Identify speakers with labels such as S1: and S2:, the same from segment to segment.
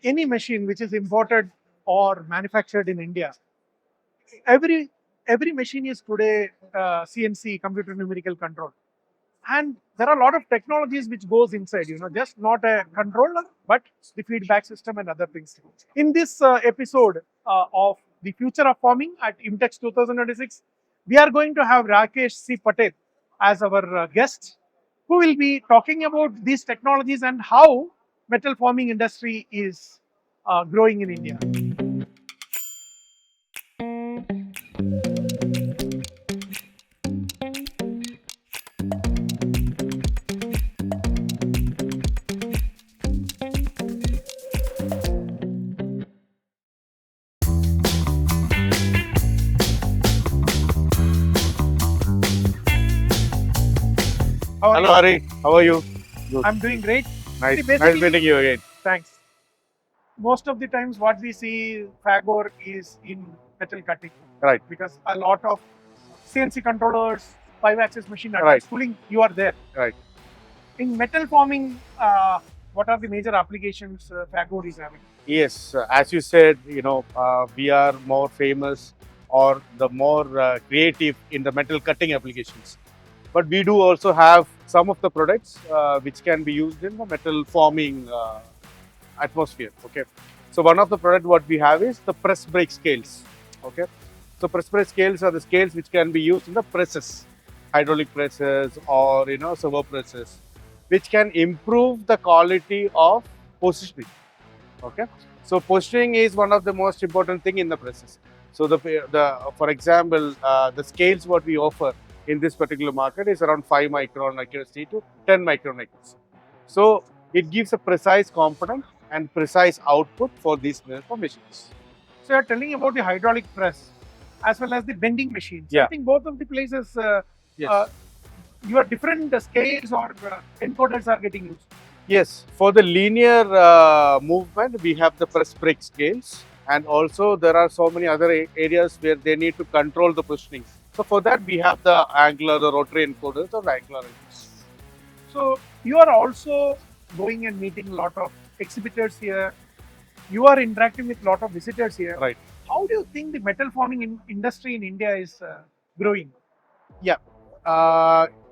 S1: any machine which is imported or manufactured in India, every every machine is today CNC, computer numerical control, and there are a lot of technologies which goes inside. Just not a controller, but the feedback system and other things. In this episode of the future of forming at IMTEX 2026, we are going to have Rakesh C. Patel as our guest, who will be talking about these technologies and how metal forming industry is growing in India. How are
S2: Hello,
S1: you?
S2: Hari. How are you? Good.
S1: I'm doing great.
S2: Nice.
S1: See,
S2: Nice meeting you again.
S1: thanks. Most of the times, what we see Fagor is in metal cutting.
S2: Right.
S1: Because a lot of CNC controllers, 5-axis machine
S2: Right.
S1: schooling, you are there.
S2: Right.
S1: In metal forming, what are the major applications Fagor is having?
S2: Yes, as you said, we are more famous or the more creative in the metal cutting applications. But we do also have some of the products which can be used in the metal forming atmosphere. Okay. So one of the product what we have is the press brake scales. Okay. So press brake scales are the scales which can be used in the presses, hydraulic presses or servo presses, which can improve the quality of positioning. Okay. So positioning is one of the most important thing in the presses. So the for example, the scales what we offer in this particular market is around 5 micron accuracy to 10 micron accuracy. So it gives a precise component and precise output for these machines.
S1: So you're telling about the hydraulic press as well as the bending machines.
S2: Yeah.
S1: I think both of the places,
S2: Yes.
S1: your different scales or encoders are getting used.
S2: Yes, for the linear movement, we have the press brake scales, and also there are so many other areas where they need to control the positioning. So for that, we have the angular, the rotary encoders or the angular encoders.
S1: So you are also going and meeting a lot of exhibitors here. You are interacting with a lot of visitors here.
S2: Right.
S1: How do you think the metal forming industry in India is growing?
S2: Yeah.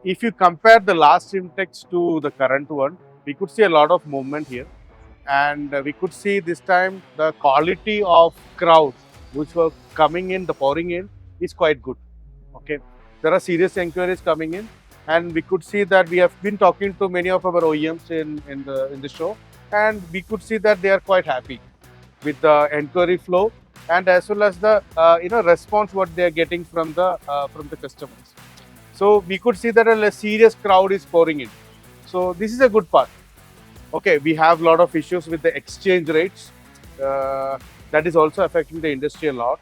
S2: If you compare the last IMTEX to the current one, we could see a lot of movement here. And we could see this time the quality of crowd which were coming in, the pouring in is quite good. Okay. There are serious inquiries coming in, and we could see that we have been talking to many of our OEMs in the show, and we could see that they are quite happy with the inquiry flow and as well as the response what they are getting from the customers. So we could see that a serious crowd is pouring in. So this is a good part. Okay, we have a lot of issues with the exchange rates. That is also affecting the industry a lot.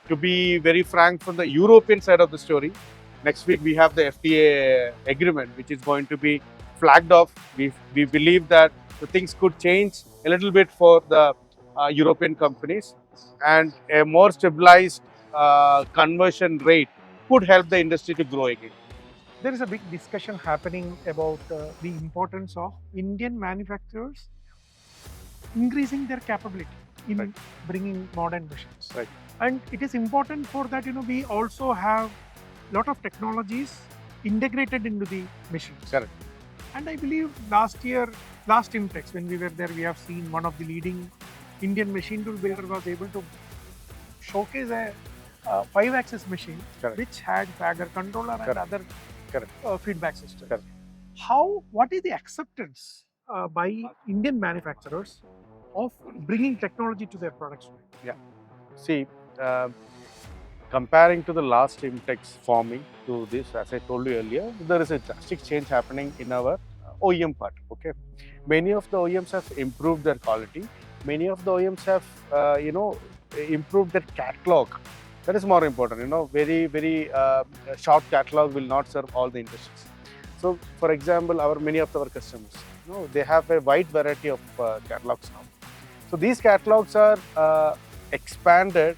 S2: To be very frank, from the European side of the story, next week we have the FTA agreement, which is going to be flagged off. We believe that the things could change a little bit for the European companies, and a more stabilized conversion rate could help the industry to grow again.
S1: There is a big discussion happening about the importance of Indian manufacturers increasing their capability in
S2: Right.
S1: bringing modern machines.
S2: Right.
S1: And it is important for that, we also have a lot of technologies integrated into the machines.
S2: Correct.
S1: And I believe last IMTEX, when we were there, we have seen one of the leading Indian machine tool builder was able to showcase a 5-axis machine,
S2: Correct.
S1: which had Fagor controller and
S2: Correct.
S1: other
S2: Correct.
S1: feedback systems.
S2: Correct.
S1: What is the acceptance by Indian manufacturers of bringing technology to their products?
S2: See, comparing to the last IMTEX forming to this, as I told you earlier, there is a drastic change happening in our OEM part. Okay, many of the OEMs have improved their quality. Many of the OEMs have, improved their catalog. That is more important. Very short catalog will not serve all the industries. So, for example, many of our customers, they have a wide variety of catalogs now. So these catalogs are expanded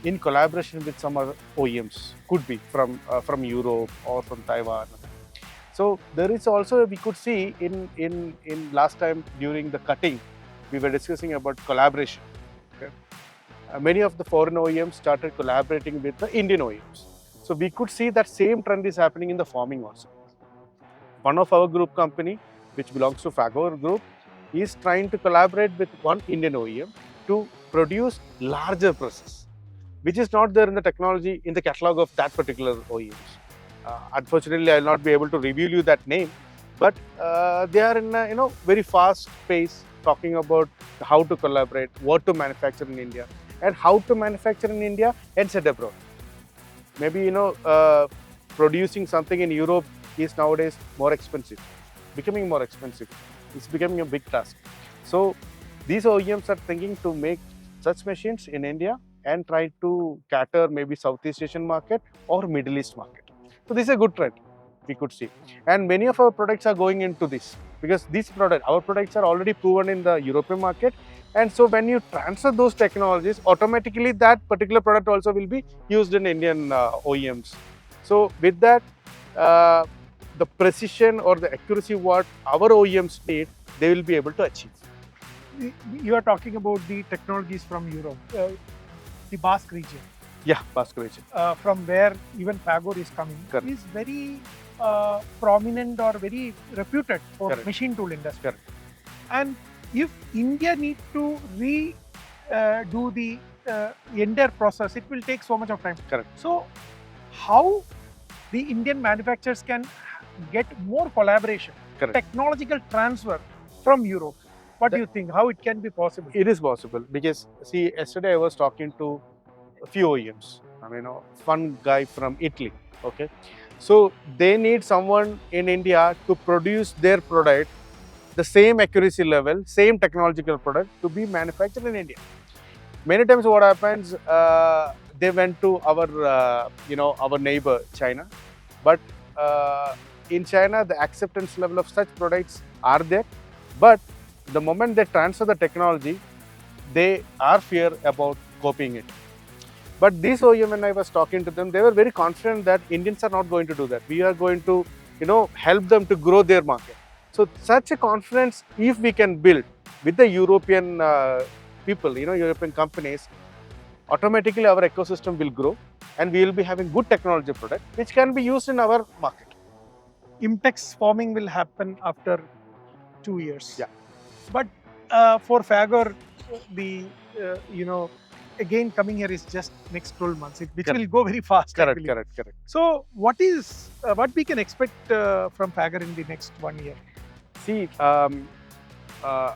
S2: in collaboration with some other OEMs, could be from Europe or from Taiwan. So there is also, we could see in last time during the cutting, we were discussing about collaboration. Okay? Many of the foreign OEMs started collaborating with the Indian OEMs. So we could see that same trend is happening in the forming also. One of our group company, which belongs to Fagor group, is trying to collaborate with one Indian OEM to produce larger presses, which is not there in the technology in the catalog of that particular OEMs. Unfortunately, I will not be able to reveal you that name, but they are in a very fast pace talking about how to collaborate, what to manufacture in India, and how to manufacture in India and set abroad. Maybe producing something in Europe is nowadays more expensive, becoming more expensive. It's becoming a big task. So these OEMs are thinking to make such machines in India and try to cater maybe Southeast Asian market or Middle East market. So this is a good trend we could see. And many of our products are going into this because our products are already proven in the European market. And so when you transfer those technologies, automatically that particular product also will be used in Indian OEMs. So with that, the precision or the accuracy what our OEMs need, they will be able to achieve.
S1: You are talking about the technologies from Europe, the Basque region.
S2: Yeah, Basque region.
S1: From where even Fagor is coming,
S2: Correct.
S1: is very prominent or very reputed for
S2: Correct.
S1: machine tool industry.
S2: Correct.
S1: And if India needs to do the entire process, it will take so much of time.
S2: Correct.
S1: So, how the Indian manufacturers can get more collaboration,
S2: Correct.
S1: technological transfer from Europe? What do you think? How it can be possible?
S2: It is possible because see, yesterday I was talking to a few OEMs. I mean, one guy from Italy. Okay, so they need someone in India to produce their product, the same accuracy level, same technological product to be manufactured in India. Many times, what happens? They went to our neighbor China, but in China the acceptance level of such products are there, but the moment they transfer the technology, they are fear about copying it. But this OEM, when I was talking to them, they were very confident that Indians are not going to do that. We are going to, help them to grow their market. So such a confidence, if we can build with the European people, European companies, automatically our ecosystem will grow and we will be having good technology product which can be used in our market.
S1: IMTEX Forming will happen after 2 years.
S2: Yeah.
S1: But for Fagor, the again coming here is just next 12 months, which
S2: Correct.
S1: will go very fast.
S2: Correct.
S1: So what we can expect from Fagor in the next 1 year?
S2: See,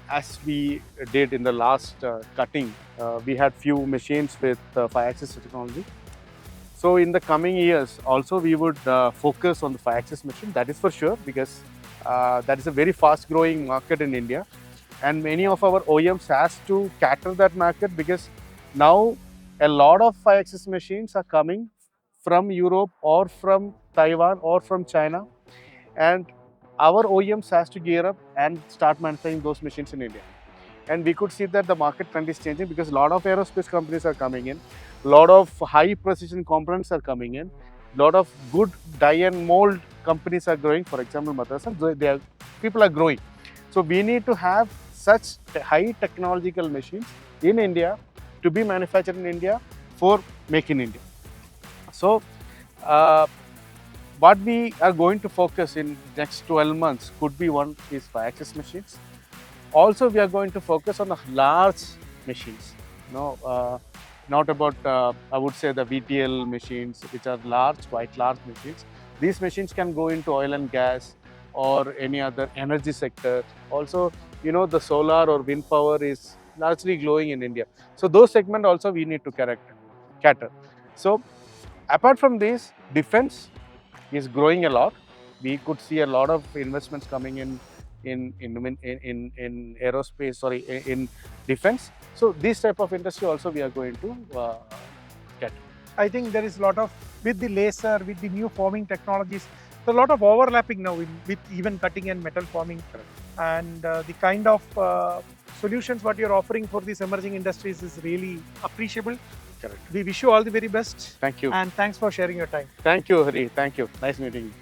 S2: as we did in the last cutting, we had few machines with 5-axis technology. So in the coming years, also we would focus on the 5-axis machine. That is for sure, because that is a very fast-growing market in India, and many of our OEMs has to cater that market because now a lot of 5-axis machines are coming from Europe or from Taiwan or from China, and our OEMs has to gear up and start manufacturing those machines in India. And we could see that the market trend is changing because a lot of aerospace companies are coming in, a lot of high precision components are coming in, a lot of good die and mold companies are growing. For example, Motherson, people are growing. So we need to have such high technological machines in India to be manufactured in India for Make in India. So what we are going to focus in next 12 months could be one is 5-axis machines. Also, we are going to focus on the large machines. Not about, I would say, the VTL machines, which are quite large machines. These machines can go into oil and gas or any other energy sector. Also, the solar or wind power is largely growing in India. So those segments also we need to cater. So apart from this, defense is growing a lot. We could see a lot of investments coming in aerospace, in defense. So this type of industry also we are going to get.
S1: I think there is a lot of, with the laser, with the new forming technologies, there's a lot of overlapping now with even cutting and metal forming.
S2: Correct.
S1: And the kind of solutions what you're offering for these emerging industries is really appreciable.
S2: Correct.
S1: We wish you all the very best.
S2: Thank you.
S1: And thanks for sharing your time.
S2: Thank you, Hari. Thank you. Nice meeting you.